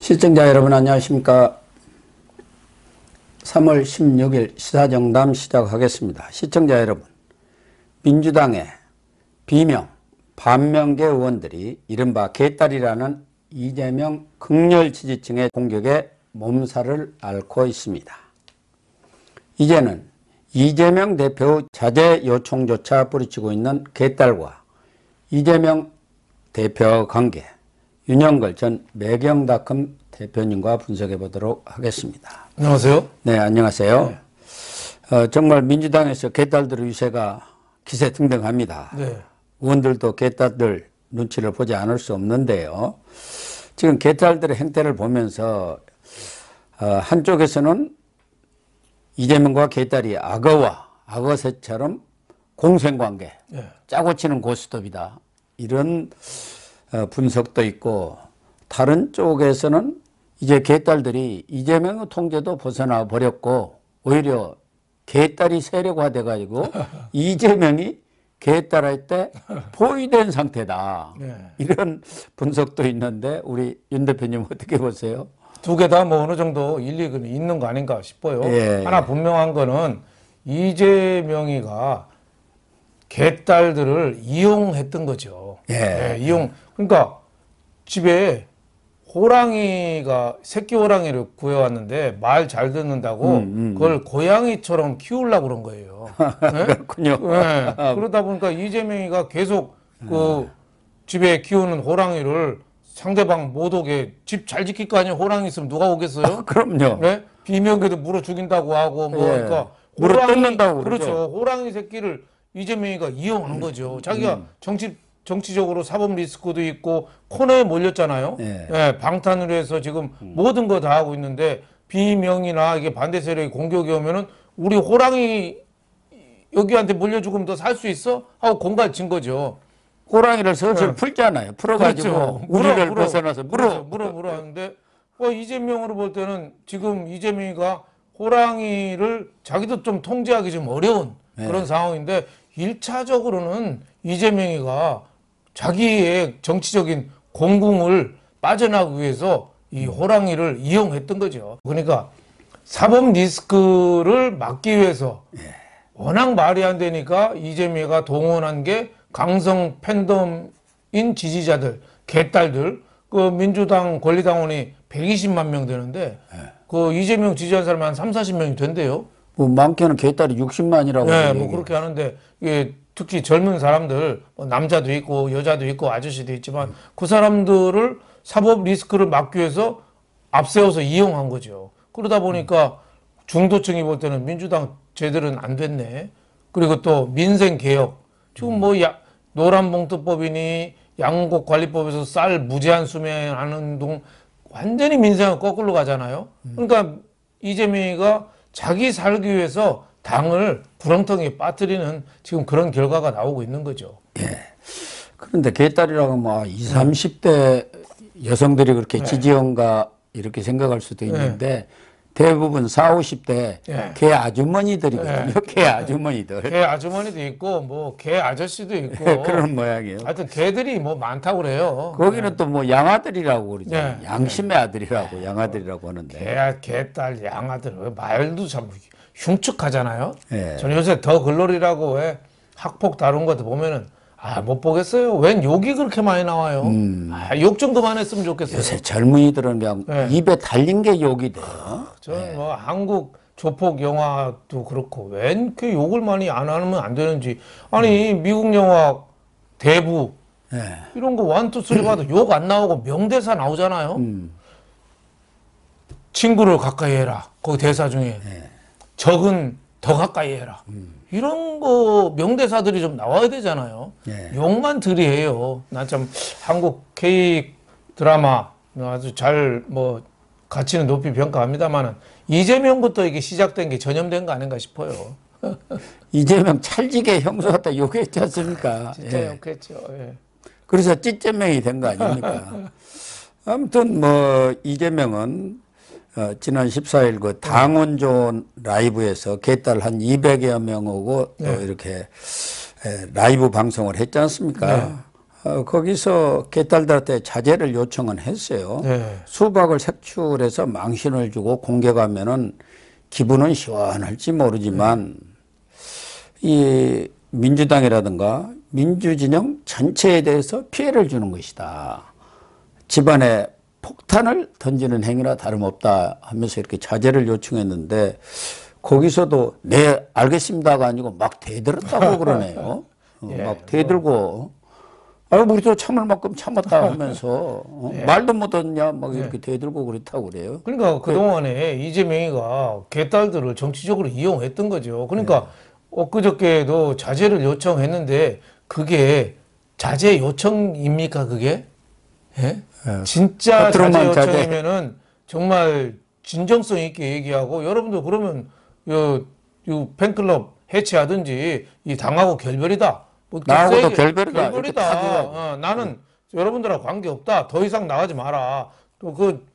시청자 여러분 안녕하십니까. 3월 16일 시사정담 시작하겠습니다. 시청자 여러분, 민주당의 비명, 반명계 의원들이 이른바 개딸이라는 이재명 극렬 지지층의 공격에 몸살을 앓고 있습니다. 이제는 이재명 대표 자제 요청조차 뿌리치고 있는 개딸과 이재명 대표 관계, 윤영걸 전 매경닷컴 대표님과 분석해 보도록 하겠습니다. 안녕하세요. 네, 안녕하세요. 네. 정말 민주당에서 개딸들 위세가 기세등등합니다. 네. 의원들도 개딸들 눈치를 보지 않을 수 없는데요. 지금 개딸들의 행태를 보면서 한쪽에서는 이재명과 개딸이 악어새처럼 공생관계, 네. 짜고 치는 고스톱이다. 이런 분석도 있고, 다른 쪽에서는 이제 개딸들이 이재명의 통제도 벗어나 버렸고 오히려 개딸이 세력화돼 가지고 이재명이 개딸할 때 포위된 상태다. 네. 이런 분석도 있는데 우리 윤 대표님 어떻게 보세요? 두 개 다 뭐 어느 정도 일리가 있는 거 아닌가 싶어요. 예. 하나 분명한 거는 이재명이가 개딸들을 이용했던 거죠. 예. 네, 그러니까 집에 호랑이가 새끼 호랑이를 구해왔는데 말 잘 듣는다고 그걸 고양이처럼 키우려고 그런 거예요. 네? 그렇군요. 네. 그러다 보니까 이재명이가 계속 그 집에 키우는 호랑이를 상대방 못 오게 집 잘 지킬 거 아니에요. 호랑이 있으면 누가 오겠어요? 그럼요. 네? 비명계도 물어 죽인다고 하고 뭐 예. 그러니까 물어 뜯는다고 그러죠. 그렇죠. 호랑이 새끼를 이재명이가 이용한 거죠. 자기가 정치적으로 사법 리스크도 있고 코너에 몰렸잖아요. 예. 예, 방탄으로 해서 지금 모든 거 다 하고 있는데 비명이나 이게 반대 세력이 공격이 오면은 우리 호랑이 여기한테 물려 죽으면 더 살 수 있어? 하고 공갈친 거죠. 호랑이를 슬슬 풀잖아요. 풀어가지고 그렇죠. 우리를 벗어나서 물어 하는데 이재명으로 볼 때는 지금 이재명이가 호랑이를 자기도 좀 통제하기 좀 어려운 그런 상황인데 1차적으로는 이재명이가 자기의 정치적인 공궁을 빠져나가기 위해서 이 호랑이를 이용했던 거죠. 그러니까 사법 리스크를 막기 위해서 워낙 말이 안 되니까 이재명이가 동원한 게 강성 팬덤인 지지자들, 개딸들, 그 민주당 권리당원이 120만 명 되는데 그 이재명 지지한 사람이 한 3, 40명이 된대요. 뭐 많게는 개딸이 60만이라고. 네, 뭐 그렇게 하는데 이게 특히 젊은 사람들, 뭐 남자도 있고 여자도 있고 아저씨도 있지만 그 사람들을 사법 리스크를 막기 위해서 앞세워서 이용한 거죠. 그러다 보니까 중도층이 볼 때는 민주당 제대로는 안 됐네. 그리고 또 민생 개혁. 지금 뭐 노란봉투법이니 양곡관리법에서 쌀 무제한 수매하는 동 완전히 민생을 거꾸로 가잖아요. 그러니까 이재명이가 자기 살기 위해서 당을 구렁텅이에 빠뜨리는 지금 그런 결과가 나오고 있는 거죠. 예. 그런데 개딸이라고 뭐 20, 30대 여성들이 그렇게 지지형가 이렇게 생각할 수도 있는데 대부분 40, 50대 개 아주머니들이거든요. 개 아주머니들. 개 아주머니도 있고 뭐 개 아저씨도 있고 그런 모양이에요. 하여튼 개들이 뭐 많다고 그래요. 거기는 또 뭐 양아들이라고 그러죠. 양심의 아들이라고 양아들이라고 하는데. 개딸, 양아들 말도 참 흉측하잖아요. 예. 저는 요새 더 글로리라고 왜 학폭 다룬 것도 보면은 못 보겠어요. 웬 욕이 그렇게 많이 나와요. 욕 좀 그만했으면 좋겠어요. 요새 젊은이들은 그냥 입에 달린 게 욕이 돼요. 저는 뭐 한국 조폭 영화도 그렇고 웬 그 욕을 많이 안 하면 안 되는지. 아니 미국 영화 대부 이런 거 1, 2, 3 봐도 욕 안 나오고 명대사 나오잖아요. 친구를 가까이 해라. 거기 대사 중에 적은 더 가까이 해라. 이런 거 명대사들이 좀 나와야 되잖아요. 욕만 들이해요. 난 참 한국 K 드라마 아주 잘 뭐 가치는 높이 평가합니다만은 이재명부터 이게 시작된 게 전염된 거 아닌가 싶어요. 이재명 찰지게 형수한테 욕했지 않습니까? 진짜 욕했죠. 예. 그래서 찌재명이 된 거 아닙니까? 아무튼 뭐 이재명은 지난 14일 그 당원조 라이브에서 개딸 한 200여 명 오고 또 이렇게 라이브 방송을 했지 않습니까? 거기서 개딸들한테 자제를 요청은 했어요. 네. 수박을 색출해서 망신을 주고 공격하면은 기분은 시원할지 모르지만 이 민주당이라든가 민주진영 전체에 대해서 피해를 주는 것이다. 집안에 폭탄을 던지는 행위나 다름없다 하면서 이렇게 자제를 요청했는데 거기서도 네 알겠습니다가 아니고 막 대들었다고 그러네요. 예, 막 대들고 우리도 참을 만큼 참았다 하면서 말도 못하냐 막 이렇게 대들고 그랬다고 그래요. 그러니까 그동안에 이재명이가 개딸들을 정치적으로 이용했던 거죠. 그러니까 엊그저께도 자제를 요청했는데 그게 자제 요청입니까 그게? 예? 진짜 자제 요청이면은 정말 진정성 있게 얘기하고 여러분도 그러면 요 팬클럽 해체하든지 이 당하고 결별이다. 뭐 나하고도 결별이다. 나는 여러분들하고 관계 없다. 더 이상 나가지 마라. 또 그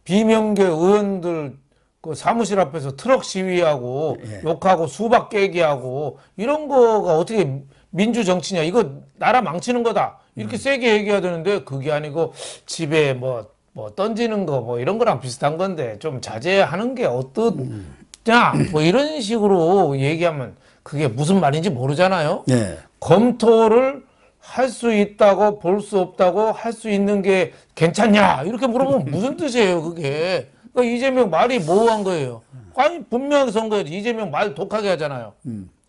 비명계 의원들 그 사무실 앞에서 트럭 시위하고 욕하고 수박 깨기하고 이런 거가 어떻게 민주 정치냐? 이거 나라 망치는 거다. 이렇게 세게 얘기해야 되는데 그게 아니고 집에 뭐 던지는 거 뭐 이런 거랑 비슷한 건데 좀 자제하는 게 어떠냐? 뭐 이런 식으로 얘기하면 그게 무슨 말인지 모르잖아요. 네. 검토를 할 수 있다고 볼 수 없다고 할 수 있는 게 괜찮냐? 이렇게 물어보면 무슨 뜻이에요, 그게? 그러니까 이재명 말이 모호한 거예요. 아니, 분명하게 선거에서 이재명 말 독하게 하잖아요.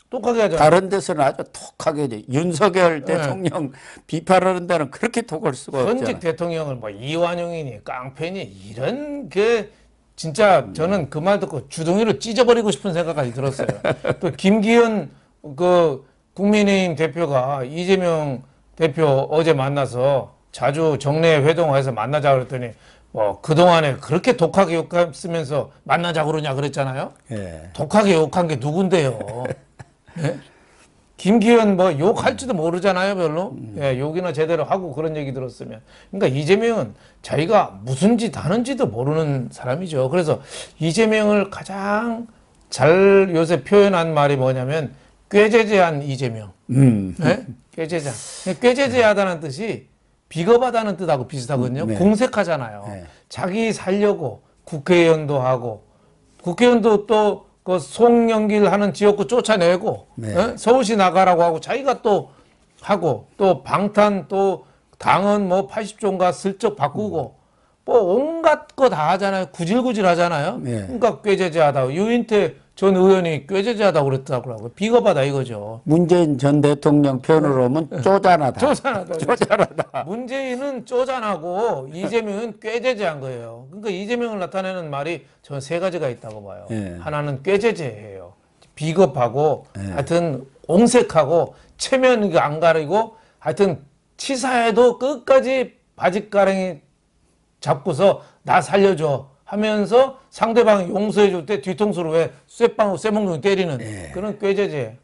독하게 하잖아요. 다른 데서는 아주 독하게 하죠. 윤석열 대통령 비판하는 데는 그렇게 독할 수가 없잖아요. 현직 대통령을 뭐 이완용이니 깡패니 이런 게 진짜 저는 그 말 듣고 주둥이를 찢어버리고 싶은 생각까지 들었어요. 또 김기현 그 국민의힘 대표가 이재명 대표 어제 만나서 자주 정례 회동해서 만나자 그랬더니 뭐 그동안에 그렇게 독하게 욕했으면서 만나자 그러냐 그랬잖아요. 예. 독하게 욕한 게 누군데요? 예? 김기현 뭐 욕할지도 모르잖아요, 별로. 예, 욕이나 제대로 하고 그런 얘기 들었으면. 그러니까 이재명은 자기가 무슨 짓 하는지도 모르는 사람이죠. 그래서 이재명을 가장 잘 요새 표현한 말이 뭐냐면 꾀죄죄한 이재명. 예? 꾀죄죄. 꾀죄죄하다는 뜻이 비겁하다는 뜻하고 비슷하거든요. 네. 공색하잖아요. 네. 자기 살려고 국회의원도 하고 국회의원도 또 그 송영길 하는 지역구 쫓아내고 네. 서울시 나가라고 하고 자기가 또 하고 또 방탄 또 당은 뭐 80조인가 슬쩍 바꾸고 뭐 온갖 거 다 하잖아요. 구질구질 하잖아요. 네. 그러니까 꾀죄죄하다. 유인태 전 의원이 꾀죄죄하다고 그랬더라고요. 비겁하다 이거죠. 문재인 전 대통령 표현으로 하면 쪼잔하다. 쪼잔하다. 문재인은 쪼잔하고 이재명은 꾀죄죄한 거예요. 그러니까 이재명을 나타내는 말이 저는 세 가지가 있다고 봐요. 예. 하나는 꾀죄죄예요. 비겁하고 하여튼 옹색하고 체면 안 가리고 하여튼 치사해도 끝까지 바짓가랑이 잡고서 나 살려줘 하면서 상대방이 용서해 줄 때 뒤통수로 왜 쇠몽둥이 때리는 그런 꾀죄죄.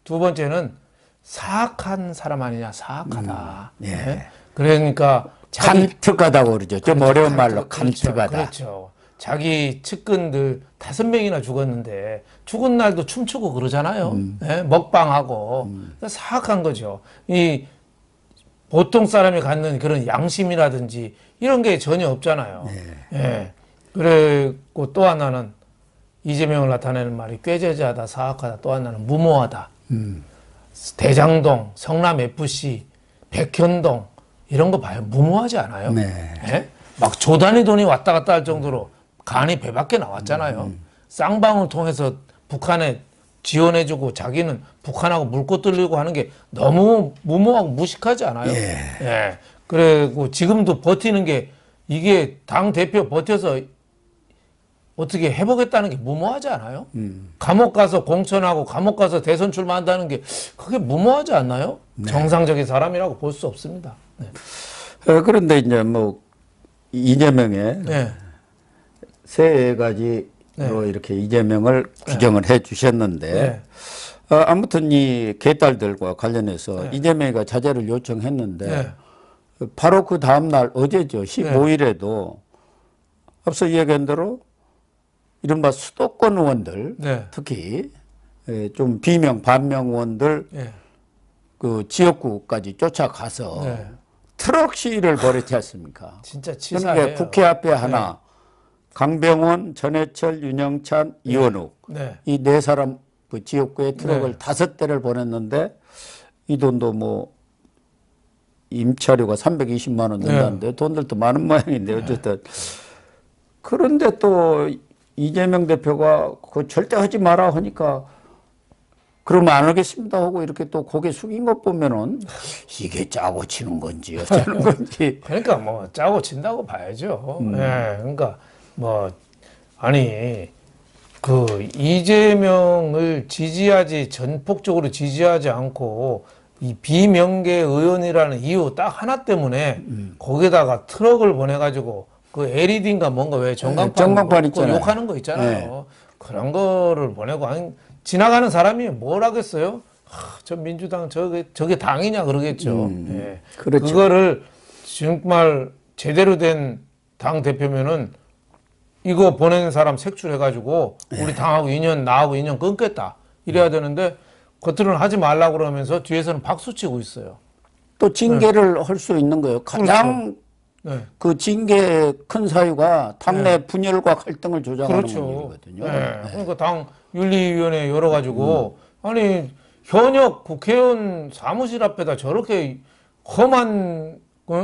두 번째는 사악한 사람 아니냐. 사악하다. 네? 그러니까 칸트가다고 그러죠. 좀 어려운 말로 칸트가다. 그렇죠. 자기 측근들 5명이나 죽었는데 죽은 날도 춤추고 그러잖아요. 네? 먹방하고 그러니까 사악한 거죠. 이 보통 사람이 갖는 그런 양심이라든지 이런 게 전혀 없잖아요. 예. 그리고 또 하나는 이재명을 나타내는 말이 꾀죄죄하다, 사악하다. 또 하나는 무모하다. 대장동, 성남FC, 백현동 이런 거 봐요. 무모하지 않아요? 네. 예? 막 조단위 돈이 왔다 갔다 할 정도로 간이 배밖에 나왔잖아요. 쌍방울 통해서 북한에 지원해주고 자기는 북한하고 물고 뚫리고 하는 게 너무 무모하고 무식하지 않아요? 예. 그리고 지금도 버티는 게 이게 당 대표 버텨서 어떻게 해보겠다는 게 무모하지 않아요? 감옥 가서 공천하고 감옥 가서 대선 출마한다는 게 그게 무모하지 않나요? 정상적인 사람이라고 볼 수 없습니다. 네. 그런데 이제 뭐 이재명의 세 가지로 이렇게 이재명을 규정을 해 주셨는데 아무튼 이 개딸들과 관련해서 이재명이가 자제를 요청했는데 바로 그 다음날 어제죠. 15일에도 앞서 이야기한 대로 이른바 수도권 의원들 특히 좀 비명 반명 의원들 그 지역구까지 쫓아가서 네. 트럭 시위를 벌였지 않습니까? 진짜 그러니까 치사해요. 국회 앞에 하나, 강병원, 전해철, 윤영찬, 이원욱 네. 이 네 사람 그 지역구에 트럭을 네. 5대를 보냈는데 이 돈도 뭐 임차료가 320만 원 든다는데 돈들도 많은 모양인데 어쨌든 그런데 또 이재명 대표가 그 절대 하지 마라 하니까 그러면 안 하겠습니다 하고 이렇게 또 고개 숙인 것 보면은 이게 짜고 치는 건지 어쩌는 건지. 그러니까 뭐 짜고 친다고 봐야죠. 예, 그러니까 뭐 아니 그 이재명을 지지하지 전폭적으로 지지하지 않고 이 비명계 의원이라는 이유 딱 하나 때문에 거기다가 트럭을 보내가지고 그 LED인가 뭔가 왜 전광판 그거 있잖아요. 욕하는 거 있잖아요. 그런 거를 보내고 아니 지나가는 사람이 뭘 하겠어요? 저 민주당 저게 당이냐 그러겠죠. 예. 그렇죠. 그거를 정말 제대로 된 당 대표면은 이거 보내는 사람 색출해가지고 우리 당하고 인연 나하고 인연 끊겠다 이래야 되는데 겉으로는 하지 말라고 그러면서 뒤에서는 박수치고 있어요. 또 징계를 할 수 있는 거예요. 가장 네. 그 징계 큰 사유가 당내 분열과 갈등을 조장하는 그렇죠. 일이거든요. 네. 그러니까 당 윤리위원회 열어가지고 아니 현역 국회의원 사무실 앞에다 저렇게 험한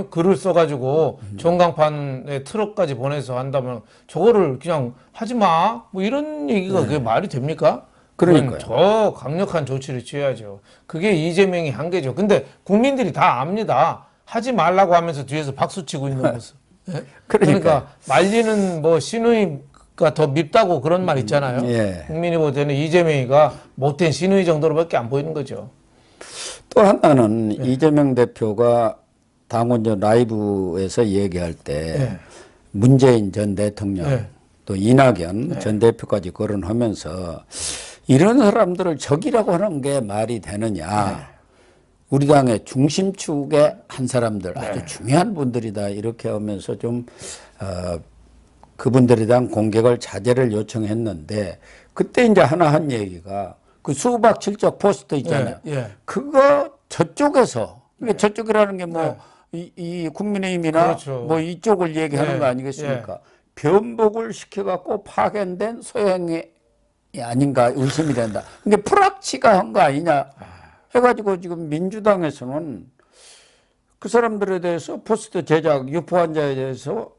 글을 써가지고 전광판에 트럭까지 보내서 한다면 저거를 그냥 하지 마. 뭐 이런 얘기가 그게 말이 됩니까? 그러니까요. 더 강력한 조치를 취해야죠. 그게 이재명이 한계죠. 근데 국민들이 다 압니다. 하지 말라고 하면서 뒤에서 박수치고 있는 모습. 예? 그러니까 말리는 뭐 신우이가 더 밉다고 그런 말 있잖아요. 예. 국민이 볼 때는 이재명이가 못된 신우이 정도로밖에 안 보이는 거죠. 또 하나는 이재명 대표가 당원전 라이브에서 얘기할 때 문재인 전 대통령 또 이낙연 전 대표까지 거론하면서 이런 사람들을 적이라고 하는 게 말이 되느냐. 우리 당의 중심축의 한 사람들 아주 중요한 분들이다 이렇게 하면서 좀 그분들에 대한 공격을 자제를 요청했는데 그때 이제 하나 한 얘기가 그 수박 칠적 포스터 있잖아요. 그거 저쪽에서 그러니까 저쪽이라는 게 뭐 이 국민의힘이나 그렇죠. 뭐 이쪽을 얘기하는 거 아니겠습니까? 변복을 시켜갖고 파견된 소행이 아닌가 의심이 된다. 이게 프락치가 한 거 아니냐 해가지고 지금 민주당에서는 그 사람들에 대해서 포스터 제작 유포 환자에 대해서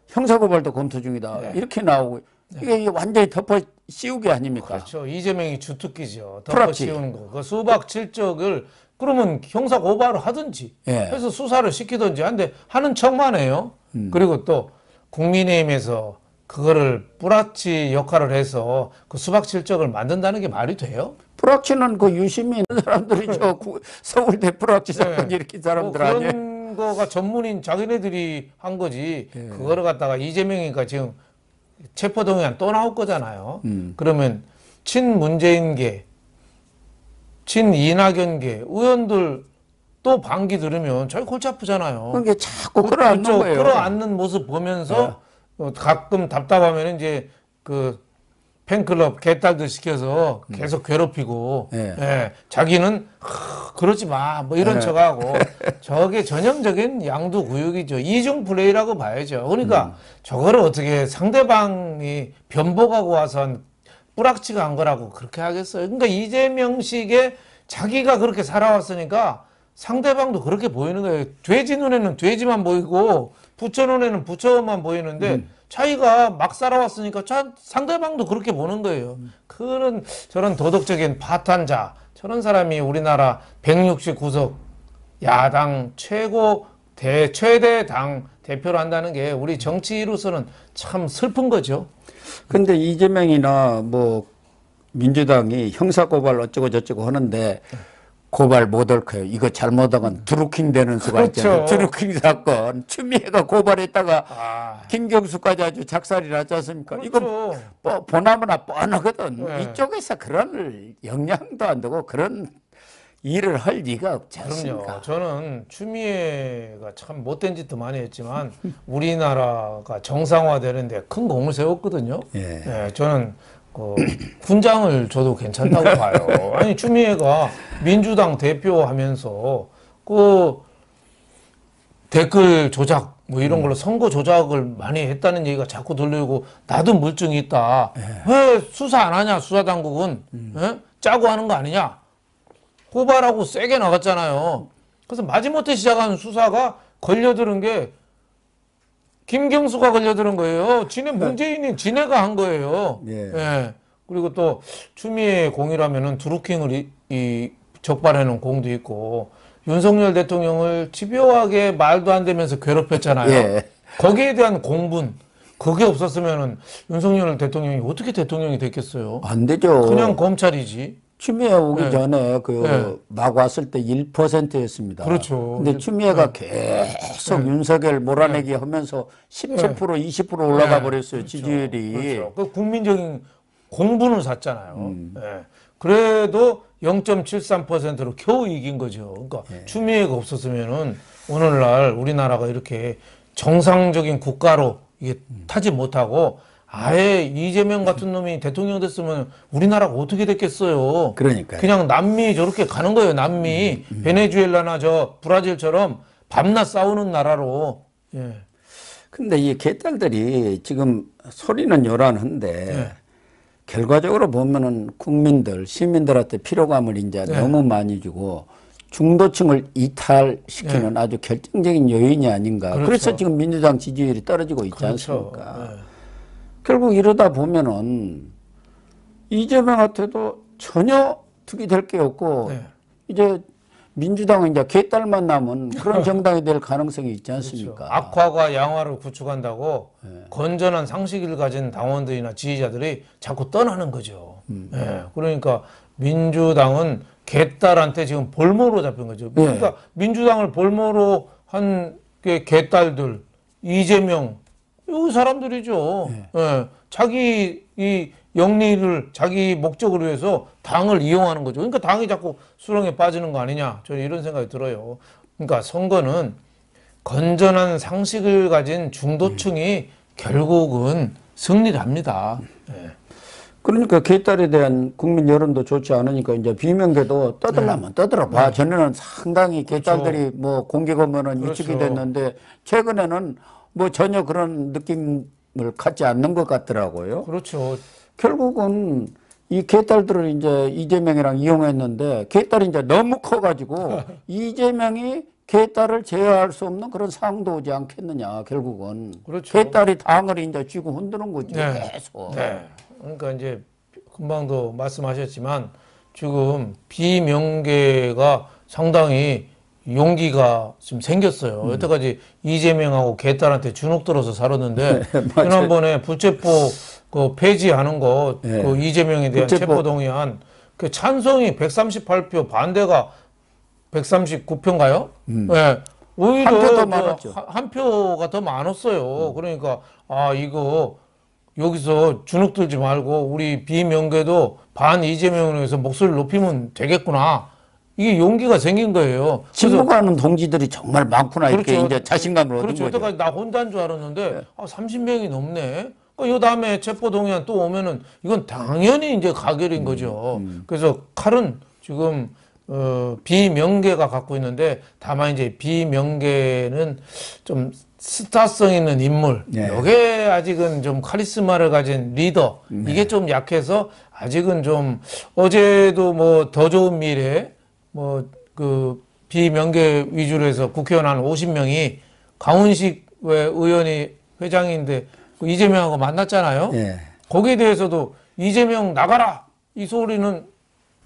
형사고발도 검토 중이다. 이렇게 나오고 이게 완전히 덮어 씌우기 아닙니까? 그렇죠. 이재명이 주특기죠. 덮어 프락치. 씌우는 거. 그 수박 칠적을 그러면 형사 고발을 하든지 해서 수사를 시키든지 한데 하는 척만 해요. 그리고 또 국민의힘에서 그거를 뿌라치 역할을 해서 그 수박 칠적을 만든다는 게 말이 돼요? 프락치는 그 유심히 있는 사람들이 저 서울대 프락치 사건 일으킨 사람들 뭐 아니에요? 그런 거가 전문인 자기네들이 한 거지. 그거를 갖다가 이재명이가 지금 체포동의안 또 나올 거잖아요. 그러면 친문재인계, 친이낙연계 의원들 또 반기 들으면 저희 골치 아프잖아요. 그게 자꾸 끌어안는 거예요. 끌어안는 모습 보면서 가끔 답답하면 이제 그 팬클럽 개딸들 시켜서 계속 괴롭히고 자기는 그러지 마 뭐 이런 척하고 저게 전형적인 양두구육이죠. 이중 플레이라고 봐야죠. 그러니까 저거를 어떻게 상대방이 변복하고 와서 한 뿌락치가 한 거라고 그렇게 하겠어요. 그러니까 이재명식의 자기가 그렇게 살아왔으니까 상대방도 그렇게 보이는 거예요. 돼지 눈에는 돼지만 보이고 부처 눈에는 부처만 보이는데 자기가 막 살아왔으니까 상대방도 그렇게 보는 거예요. 그런 저런 도덕적인 파탄자 저런 사람이 우리나라 169석 야당 최대 당 대표를 한다는 게 우리 정치인으로서는 참 슬픈 거죠. 근데 이재명이나 뭐 민주당이 형사고발 어쩌고 저쩌고 하는데 고발 못할 거예요. 이거 잘못하면 드루킹 되는 수가 있잖아요. 드루킹 사건 추미애가 고발했다가 김경수까지 아주 작살이 났지 않습니까? 그렇죠. 이거 보나마나 뻔하거든. 이쪽에서 그런 영향도 안 되고 그런 일을 할 리가 없지 않습니까? 그럼요. 저는 추미애가 참 못된 짓도 많이 했지만 우리나라가 정상화되는데 큰 공을 세웠거든요. 저는 훈장을 줘도 괜찮다고 봐요. 아니 추미애가 민주당 대표하면서 그 댓글 조작 뭐 이런 걸로 선거 조작을 많이 했다는 얘기가 자꾸 들리고 나도 물증이 있다. 왜 수사 안 하냐 수사당국은 예? 짜고 하는 거 아니냐. 고발하고 세게 나갔잖아요. 그래서 마지못해 시작한 수사가 걸려드는 게 김경수가 걸려드는 거예요. 문재인이 지네가 한 거예요. 예. 예. 그리고 또 추미애 공이라면은 드루킹을 적발해놓은 공도 있고 윤석열 대통령을 집요하게 말도 안 되면서 괴롭혔잖아요. 예. 거기에 대한 공분 그게 없었으면은 윤석열 대통령이 어떻게 대통령이 됐겠어요? 안 되죠. 그냥 검찰이지. 추미애 오기 네. 전에 네. 막 왔을 때 1%였습니다. 그렇죠. 근데 추미애가 계속 윤석열 몰아내기 하면서 17% 20% 올라가 네. 버렸어요. 그렇죠. 지지율이. 그렇죠. 그 국민적인 공분을 샀잖아요. 예. 그래도 0.73%로 겨우 이긴 거죠. 그러니까 추미애가 없었으면은 오늘날 우리나라가 이렇게 정상적인 국가로 이게 타지 못하고 아예 이재명 같은 놈이 대통령 됐으면 우리나라가 어떻게 됐겠어요. 그러니까요. 그냥 남미 저렇게 가는 거예요. 남미 베네수엘라나 저 브라질처럼 밤낮 싸우는 나라로. 예. 근데 이 개딸들이 지금 소리는 요란한데 네. 결과적으로 보면은 국민들, 시민들한테 피로감을 이제 네. 너무 많이 주고 중도층을 이탈시키는 아주 결정적인 요인이 아닌가. 그렇죠. 그래서 지금 민주당 지지율이 떨어지고 있지 그렇죠. 않습니까? 네. 결국 이러다 보면은 이재명한테도 전혀 득이 될 게 없고 네. 이제 민주당은 이제 개딸만 남은 그런 정당이 될 가능성이 있지 않습니까? 그렇죠. 악화가 양화를 구축한다고 건전한 상식을 가진 당원들이나 지지자들이 자꾸 떠나는 거죠. 예. 그러니까 민주당은 개딸한테 지금 볼모로 잡힌 거죠. 그러니까 민주당을 볼모로 한 게 개딸들, 이재명, 이 사람들이죠. 예. 자기 이 영리를 자기 목적을 위해서 당을 이용하는 거죠. 그러니까 당이 자꾸 수렁에 빠지는 거 아니냐. 저는 이런 생각이 들어요. 그러니까 선거는 건전한 상식을 가진 중도층이 결국은 승리를 합니다. 예. 그러니까 개딸에 대한 국민 여론도 좋지 않으니까 이제 비명계도 떠들라면 떠들어봐. 전에는 상당히 개딸들이 뭐 공개 검문은 위축이 됐는데 최근에는 뭐 전혀 그런 느낌을 갖지 않는 것 같더라고요. 그렇죠. 결국은 이 개딸들을 이제 이재명이랑 이용했는데 개딸이 이제 너무 커가지고 이재명이 개딸을 제어할 수 없는 그런 상황도 오지 않겠느냐, 결국은. 그렇죠. 개딸이 당을 이제 쥐고 흔드는 거죠, 네. 계속. 네. 그러니까 이제 금방도 말씀하셨지만 지금 비명계가 상당히 용기가 좀 생겼어요. 여태까지 이재명하고 개딸한테 주눅 들어서 살았는데 지난번에 불체포 그 폐지하는 거, 그 이재명에 대한 체포 동의안 그 찬성이 138표, 반대가 139표인가요? 네. 오히려 한 표 더 많았죠. 한 표가 더 많았어요. 그러니까 아 이거 여기서 주눅 들지 말고 우리 비명계도 반 이재명을 위해서 목소리를 높이면 되겠구나. 이게 용기가 생긴 거예요. 침묵하는 동지들이 정말 많구나, 이렇게 그렇죠. 이제 자신감을 얻은 그렇죠. 거죠. 여태까지 나 혼자인 줄 알았는데 30명이 넘네. 요 다음에 체포동의안 또 오면은 이건 당연히 이제 가결인 거죠. 그래서 칼은 지금 비명계가 갖고 있는데 다만 이제 비명계는 좀 스타성 있는 인물, 이게 아직은 좀 카리스마를 가진 리더, 이게 좀 약해서 아직은 좀 어제도 뭐 더 좋은 미래, 뭐 그 비명계 위주로 해서 국회의원 한 50명이 강훈식 의원이 회장인데 그 이재명하고 만났잖아요. 예. 거기에 대해서도 이재명 나가라 이 소리는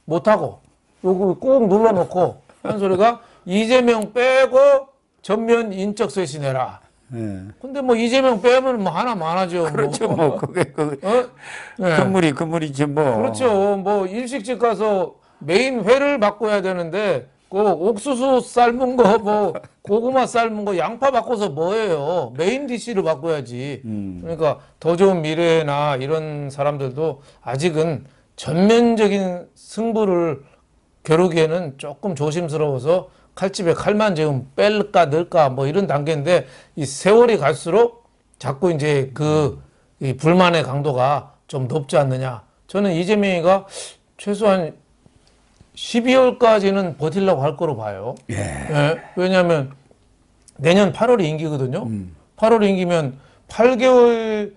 못하고 요거 꼭 눌러놓고 한 소리가 이재명 빼고 전면 인적 쇄신해라. 예. 근데 뭐 이재명 빼면 뭐 하나만 하죠. 그렇죠. 뭐, 그게, 네. 그물이지 뭐. 그렇죠. 뭐 일식집 가서 메인 회를 바꿔야 되는데 그 옥수수 삶은 거 뭐 고구마 삶은 거 양파 바꿔서 뭐예요? 메인 디시를 바꿔야지. 그러니까 더 좋은 미래나 이런 사람들도 아직은 전면적인 승부를 겨루기에는 조금 조심스러워서 칼집에 칼만 지금 뺄까 넣을까 뭐 이런 단계인데 이 세월이 갈수록 자꾸 이제 이 불만의 강도가 좀 높지 않느냐. 저는 이재명이가 최소한 12월까지는 버틸라고 할 거로 봐요. 예, 왜냐하면 내년 8월이 임기거든요. 8월 임기면 8개월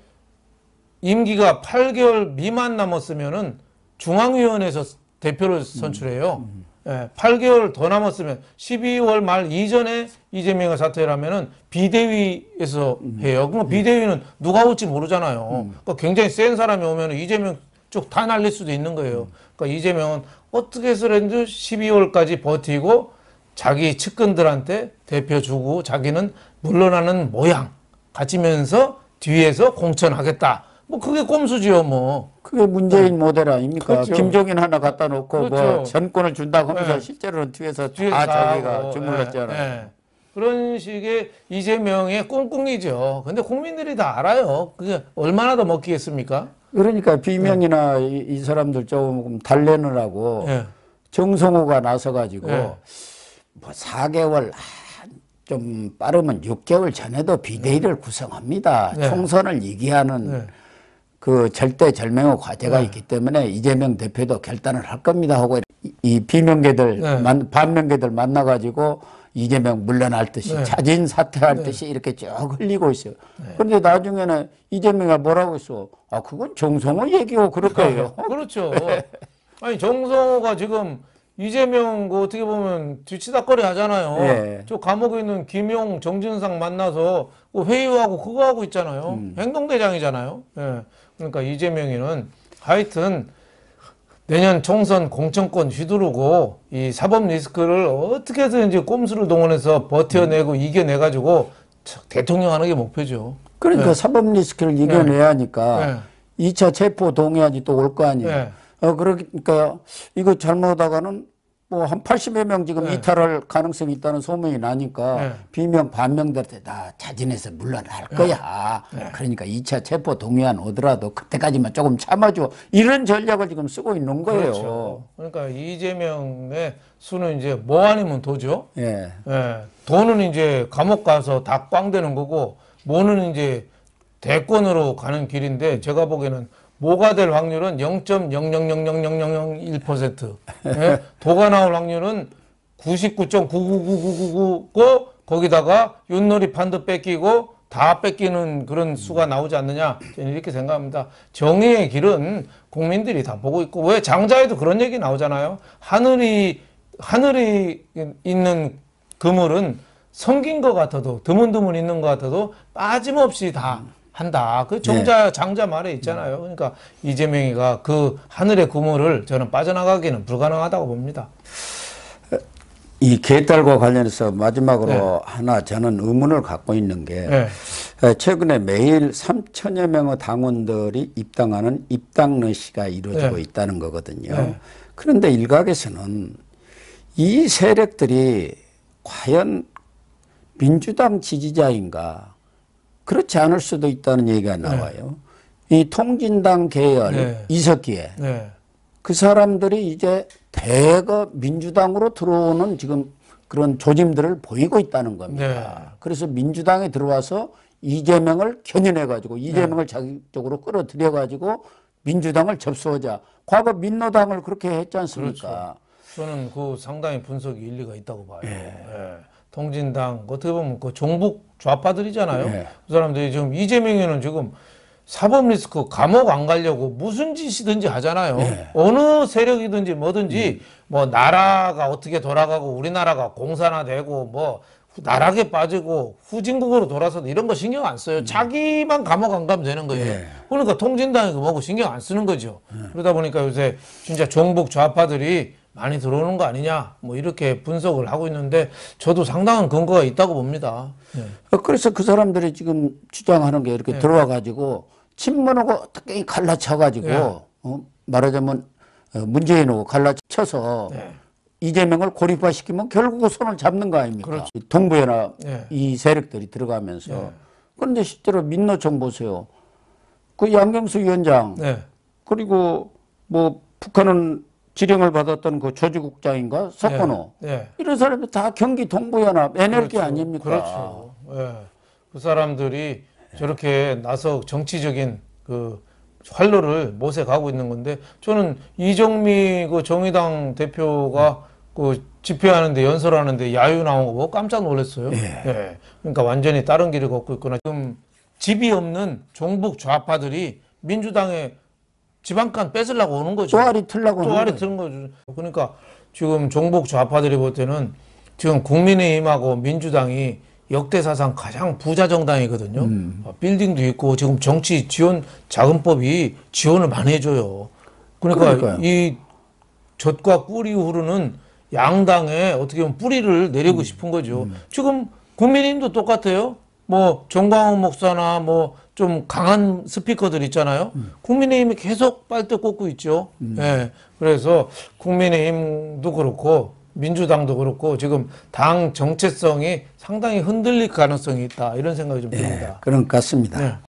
임기가 8개월 미만 남았으면은 중앙위원회에서 대표를 선출해요. 예, 8개월 더 남았으면 12월 말 이전에 이재명이 사퇴를 하면은 비대위에서 해요. 그럼 비대위는 누가 올지 모르잖아요. 그러니까 굉장히 센 사람이 오면 이재명 쪽 다 날릴 수도 있는 거예요. 그러니까 이재명은 어떻게 해서든지 12월까지 버티고 자기 측근들한테 대표 주고 자기는 물러나는 모양 가지면서 뒤에서 공천하겠다. 뭐 그게 꼼수지요, 뭐. 그게 문재인 모델 아닙니까? 그렇죠. 김종인 하나 갖다 놓고 그렇죠. 뭐 전권을 준다고 하면서 네. 실제로는 뒤에서 뒤에서 다 다 자기가 하고, 주물렀잖아요. 예, 예. 그런 식의 이재명의 꽁꽁이죠. 근데 국민들이 다 알아요. 그게 얼마나 더 먹히겠습니까? 그러니까 비명이나 이 사람들 조금 달래느라고 예. 정성호가 나서가지고 예. 뭐 4개월 좀 빠르면 6개월 전에도 비대위를 구성합니다. 네. 총선을 이기하는 네. 그 절대절명의 과제가 있기 때문에 이재명 대표도 결단을 할 겁니다 하고 이 비명계들 네. 반명계들 만나가지고 이재명 물러날 듯이 네. 자진 사퇴할 듯이 이렇게 쭉 흘리고 있어요. 그런데 나중에는 이재명이 뭐라고 했어? 아 그건 정성호 얘기고 그럴 거예요. 그렇죠. 아니 정성호가 지금 이재명 그 어떻게 보면 뒤치다거리 하잖아요. 예. 저 감옥에 있는 김용, 정진상 만나서 그 회의하고 그거 하고 있잖아요. 행동대장이잖아요. 예. 그러니까 이재명이는 하여튼 내년 총선 공천권 휘두르고 이 사법 리스크를 어떻게든지 꼼수를 동원해서 버텨내고 이겨내가지고 대통령 하는 게 목표죠. 그러니까 사법 리스크를 이겨내야 하니까 네. 2차 체포 동의안이 또 올 거 아니에요. 네. 그러니까 이거 잘못하다가는 뭐 한 80여 명 지금 이탈할 가능성이 있다는 소문이 나니까 비명 반명들한테 다 자진해서 물러날 거야. 그러니까 2차 체포 동의안 오더라도 그때까지만 조금 참아줘. 이런 전략을 지금 쓰고 있는 거예요. 그렇죠. 그러니까 이재명의 수는 이제 뭐 아니면 도죠. 예. 예. 돈은 이제 감옥 가서 다 꽝되는 거고 뭐는 이제 대권으로 가는 길인데 제가 보기에는 뭐가 될 확률은 0.0000001%. 예? 도가 나올 확률은 99.9999999고 거기다가 윷놀이 판도 뺏기고 다 뺏기는 그런 수가 나오지 않느냐 저는 이렇게 생각합니다. 정의의 길은 국민들이 다 보고 있고 왜 장자에도 그런 얘기 나오잖아요. 하늘이 있는 그물은 성긴 것 같아도 드문드문 있는 것 같아도 빠짐없이 다 한다. 그 장자 말에 있잖아요. 그러니까 이재명이가 그 하늘의 그물을 저는 빠져나가기는 불가능하다고 봅니다. 이 개딸과 관련해서 마지막으로 하나 저는 의문을 갖고 있는 게 최근에 매일 3천여 명의 당원들이 입당하는 입당 러시가 이루어지고 있다는 거거든요. 그런데 일각에서는 이 세력들이 과연 민주당 지지자인가 그렇지 않을 수도 있다는 얘기가 나와요. 이 통진당 계열 이석기에 그 사람들이 이제 대거 민주당으로 들어오는 지금 그런 조짐들을 보이고 있다는 겁니다. 그래서 민주당에 들어와서 이재명을 견인해가지고 이재명을 자기 쪽으로 끌어들여가지고 민주당을 접수하자. 과거 민노당을 그렇게 했지 않습니까? 그렇죠. 저는 그 상당히 분석이 일리가 있다고 봐요. 통진당 어떻게 보면 그 종북 좌파들이잖아요. 그 사람들이 지금 이재명이는 지금 사법 리스크 감옥 안 가려고 무슨 짓이든지 하잖아요. 어느 세력이든지 뭐든지 뭐 나라가 어떻게 돌아가고 우리나라가 공산화 되고 뭐 나락에 빠지고 후진국으로 돌아서도 이런 거 신경 안 써요. 자기만 감옥 안 가면 되는 거예요. 그러니까 통진당이 뭐고 신경 안 쓰는 거죠. 그러다 보니까 요새 진짜 종북 좌파들이 많이 들어오는 거 아니냐 뭐 이렇게 분석을 하고 있는데 저도 상당한 근거가 있다고 봅니다. 그래서 그 사람들이 지금 주장하는 게 이렇게 들어와 가지고 친문하고 어떻게 갈라쳐 가지고 말하자면 문재인하고 갈라쳐서 이재명을 고립화시키면 결국 손을 잡는 거 아닙니까? 그렇죠. 동부연합 이 세력들이 들어가면서 그런데 실제로 민노총 보세요. 그 양경수 위원장 그리고 뭐 북한은 지령을 받았던 그 조직국장인가 석건호 이런 사람이 다 경기 동부연합 NLG 아닙니까? 그렇죠. 그 사람들이 저렇게 나서 정치적인 그 활로를 못해 가고 있는 건데 저는 이정미 그 정의당 대표가 그 집회하는데 연설하는데 야유 나온 거 보고 깜짝 놀랐어요. 예. 그러니까 완전히 다른 길을 걷고 있구나. 지금 집이 없는 종북 좌파들이 민주당에 지방간 뺏으려고 오는 거죠. 쪼아리 틀라고 하는 쪼아리 거예요. 트는 거죠. 그러니까 지금 종북 좌파들이 볼 때는 지금 국민의힘하고 민주당이 역대사상 가장 부자 정당이거든요. 빌딩도 있고 지금 정치 지원 자금법이 지원을 많이 해줘요. 그러니까 그러니까요. 이 젖과 꿀이 흐르는 양당에 어떻게 보면 뿌리를 내리고 싶은 거죠. 지금 국민의힘도 똑같아요. 뭐 정광훈 목사나 뭐 좀 강한 스피커들 있잖아요. 국민의힘이 계속 빨대 꽂고 있죠. 예. 그래서 국민의힘도 그렇고 민주당도 그렇고 지금 당 정체성이 상당히 흔들릴 가능성이 있다 이런 생각이 좀 듭니다. 그런 것 같습니다. 네.